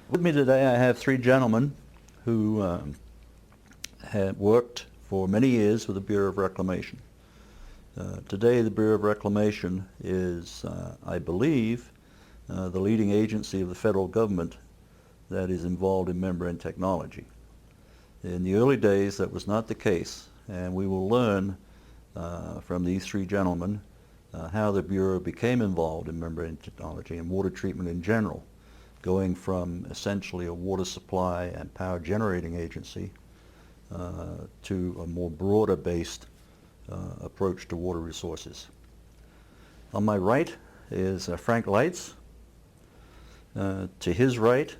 With me today I have three gentlemen who had worked for many years with the Bureau of Reclamation. Today the Bureau of Reclamation is, I believe, the leading agency of the federal government that is involved in membrane technology. In the early days that was not the case, and we will learn from these three gentlemen how the Bureau became involved in membrane technology and water treatment in general, going from essentially a water supply and power generating agency to a more broader based approach to water resources. On my right is Frank Leitz. To his right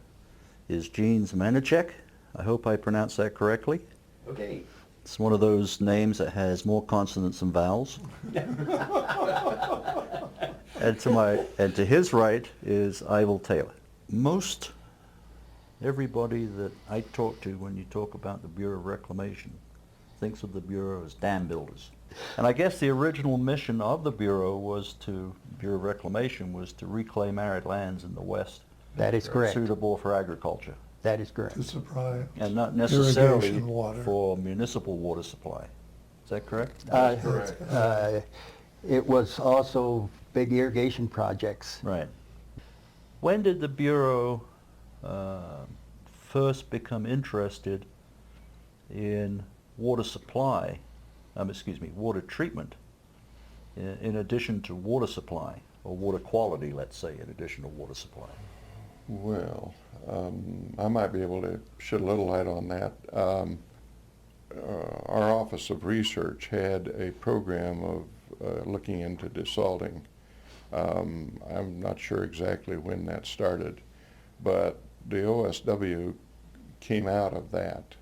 is Eugene Znamenacek. I hope I pronounced that correctly. Okay. It's one of those names that has more consonants than vowels. And to his right is Ivyl Taylor. Most everybody that I talk to when you talk about the Bureau of Reclamation thinks of the Bureau as dam builders. And I guess the original mission of the Bureau of Reclamation was to reclaim arid lands in the West. That is correct. Suitable for agriculture. That is correct. To supply And not necessarily irrigation water. for municipal water supply. Is that correct? It was also big irrigation projects. Right. When did the Bureau first become interested in water supply, water treatment, in addition to water supply, or water quality, let's say, in addition to water supply? Well, I might be able to shed a little light on that. Our Office of Research had a program of looking into desalting. I'm not sure exactly when that started, but the OSW came out of that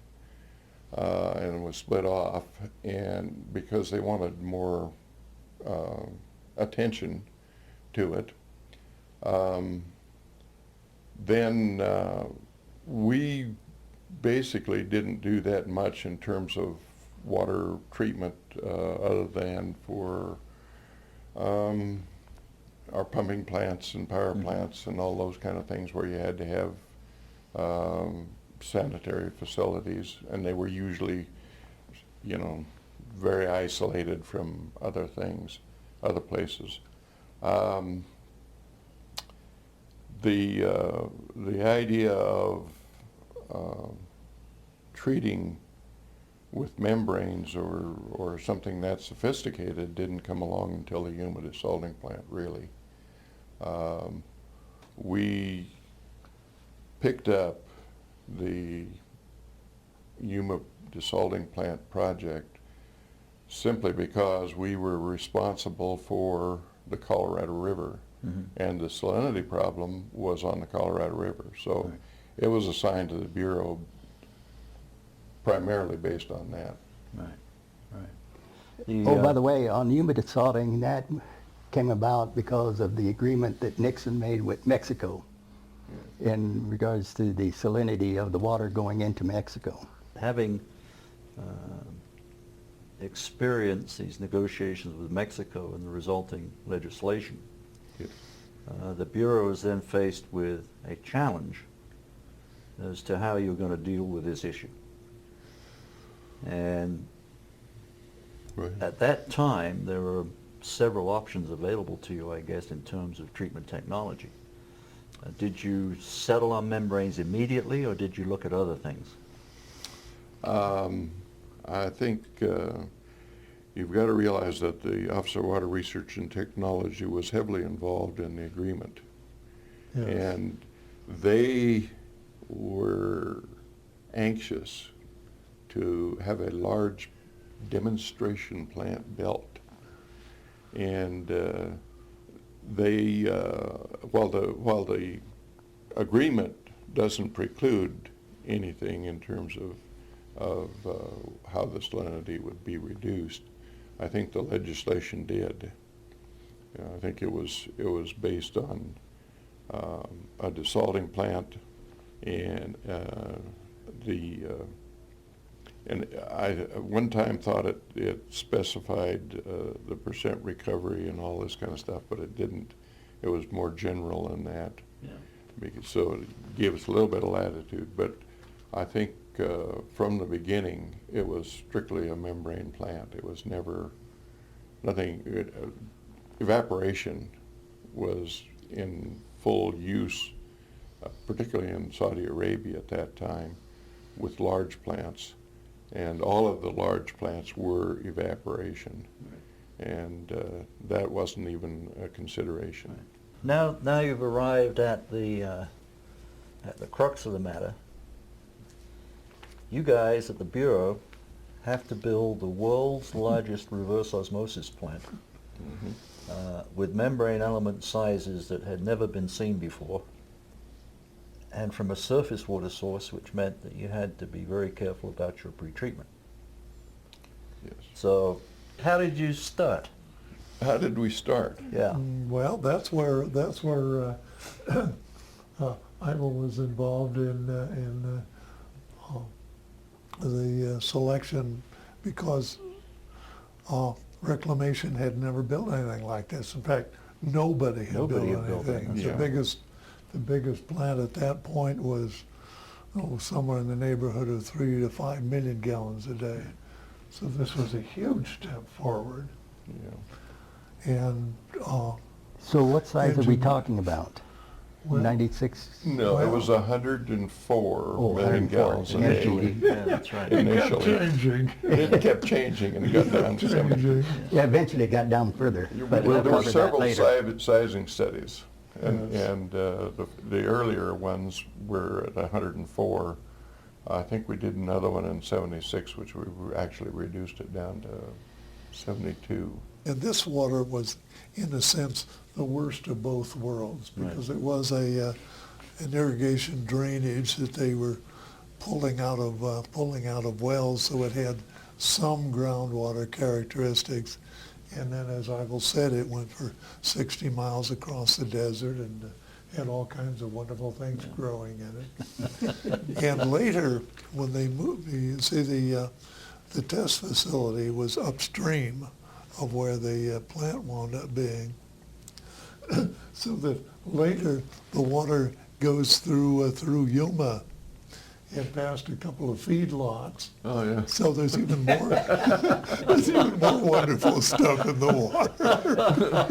and was split off, and because they wanted more attention to it. Then we basically didn't do that much in terms of water treatment other than for our pumping plants and power plants and all those kind of things where you had to have sanitary facilities, and they were usually, very isolated from other things, other places. The idea of treating with membranes or something that sophisticated didn't come along until the Yuma desalting plant, really. We picked up the Yuma desalting plant project simply because we were responsible for the Colorado River. And the salinity problem was on the Colorado River. So it was assigned to the Bureau primarily based on that. Right. By the way, on Yuma desalting, that came about because of the agreement that Nixon made with Mexico in regards to the salinity of the water going into Mexico. Having experienced these negotiations with Mexico and the resulting legislation, the Bureau is then faced with a challenge as to how you're going to deal with this issue. And at that time, there were several options available to you, I guess, in terms of treatment technology. Did you settle on membranes immediately, or did you look at other things? I think you've got to realize that the Office of Water Research and Technology was heavily involved in the agreement. Yes. And they were anxious to have a large demonstration plant built. And while the agreement doesn't preclude anything in terms of how the salinity would be reduced, I think the legislation did. I think it was based on a desalting plant, and I one time thought it specified the percent recovery and all this kind of stuff, but it didn't. It was more general than that. Yeah. So it gave us a little bit of latitude. But I think from the beginning, it was strictly a membrane plant. It was never, nothing, evaporation was in full use, particularly in Saudi Arabia at that time, with large plants. And all of the large plants were evaporation. And that wasn't even a consideration. Now you've arrived at the crux of the matter. You guys at the Bureau have to build the world's largest reverse osmosis plant with membrane element sizes that had never been seen before, and from a surface water source, which meant that you had to be very careful about your pretreatment. Yes. So how did you start? How did we start? Yeah. Well, that's where Ivyl was involved in the selection, because Reclamation had never built anything like this. In fact, nobody had built anything. it. Yeah. The biggest plant at that point was somewhere in the neighborhood of 3 to 5 million gallons a day. So this was a huge step forward. Yeah. And So what size are we Engine- talking about? Well, 96? No, it was Well- 104 Oh, million 104 gallons a initially. day. Yeah, that's right. it kept Initially. changing. It kept changing and it got down to 70. Changing. Yeah, eventually it got down further. But Well, we'll there were cover that several later. sizing studies, and, Yes. and the earlier ones were at 104. I think we did another one in 76, which we actually reduced it down to 72. And this water was, in a sense, the worst of both worlds, because it was an irrigation drainage that they were pulling out of wells, so it had some groundwater characteristics. And then, as Ivyl said, it went for 60 miles across the desert and had all kinds of wonderful things growing in it. And later, when they moved, you see the test facility was upstream of where the plant wound up being. So that later the water goes through Yuma and past a couple of feedlots. Oh, yeah. So there's even more wonderful stuff in the water.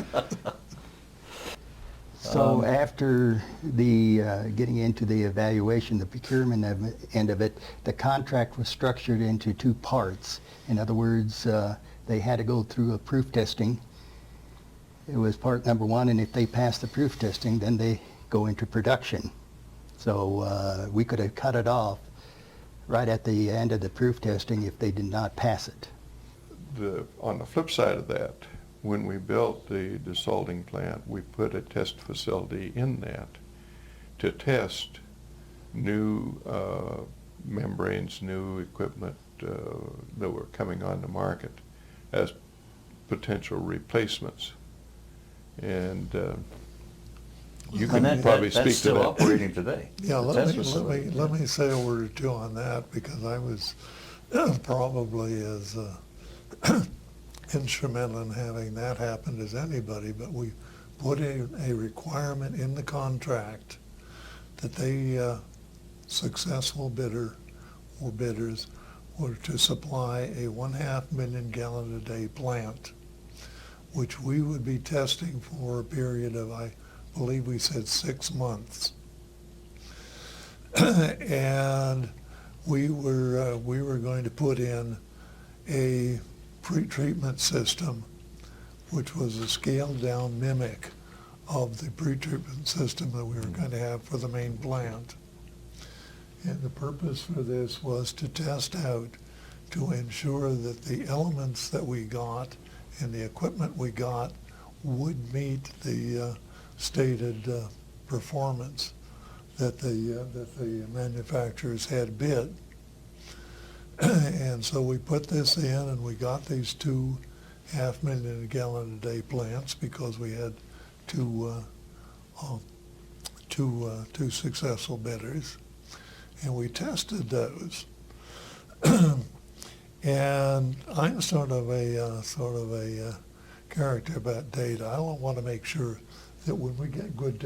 So after the getting into the evaluation, the procurement end of it, the contract was structured into two parts. In other words, they had to go through a proof testing. It was part number one, and if they passed the proof testing, then they go into production. So we could have cut it off right at the end of the proof testing if they did not pass it. On the flip side of that, when we built the desalting plant, we put a test facility in that to test new membranes, new equipment that were coming on the market as potential replacements. And you can And probably that's speak to still that. operating today. Yeah, The let test me facility. say a word or two on that, because I was probably as instrumental in having that happen as anybody. But we put in a requirement in the contract that they successful bidder or bidders were to supply a 1/2 million gallon a day plant, which we would be testing for a period of, I believe we said 6 months. And we were going to put in a pretreatment system, which was a scaled down mimic of the pretreatment system that we were going to have for the main plant. And the purpose for this was to test out, to ensure that the elements that we got and the equipment we got would meet the stated performance that the manufacturers had bid. And so we put this in, and we got these 2 500,000 gallon a day plants, because we had two successful bidders, and we tested those. And I'm sort of a character about data. I want to make sure that when we get good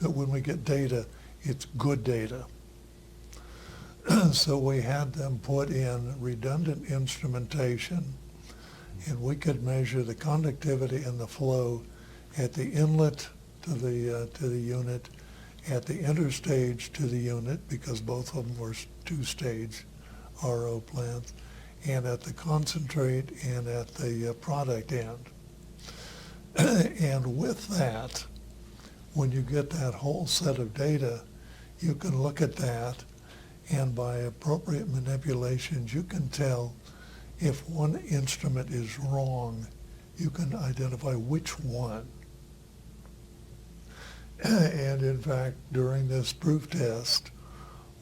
that when we get data, it's good data. So we had them put in redundant instrumentation, and we could measure the conductivity and the flow at the inlet to the unit, at the interstage to the unit, because both of them were two-stage RO plants, and at the concentrate and at the product end. And with that, when you get that whole set of data, you can look at that, and by appropriate manipulations, you can tell if one instrument is wrong, you can identify which one. And in fact, during this proof test,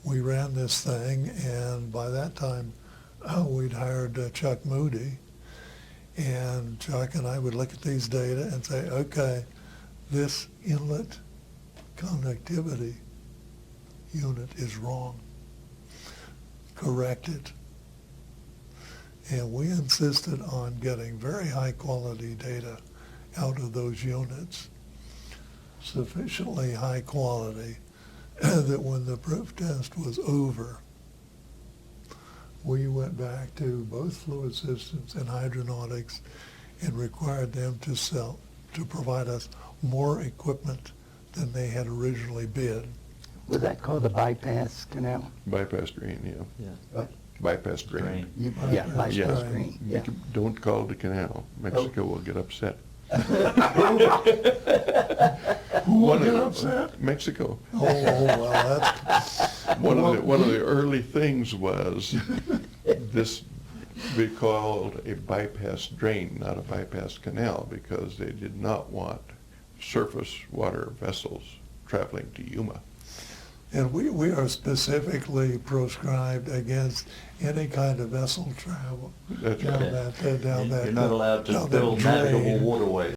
we ran this thing, and by that time, we'd hired Chuck Moody, and Chuck and I would look at these data and say, okay, this inlet conductivity unit is wrong. Correct it. And we insisted on getting very high quality data out of those units, sufficiently high quality that when the proof test was over, we went back to both fluid systems and hydronautics and required them to provide us more equipment than they had originally bid. Was that called the bypass canal? Bypass drain, yeah. Yeah. Bypass drain. Yeah, bypass Yeah. drain, yeah. Don't call it a canal. Mexico will get upset. Who will get upset? Mexico. Oh, well, that's... One of the early things was this be called a bypass drain, not a bypass canal, because they did not want surface water vessels traveling to Yuma. And we are specifically proscribed against any kind of vessel travel That's down right. that You're not allowed to down that build drain. navigable waterways.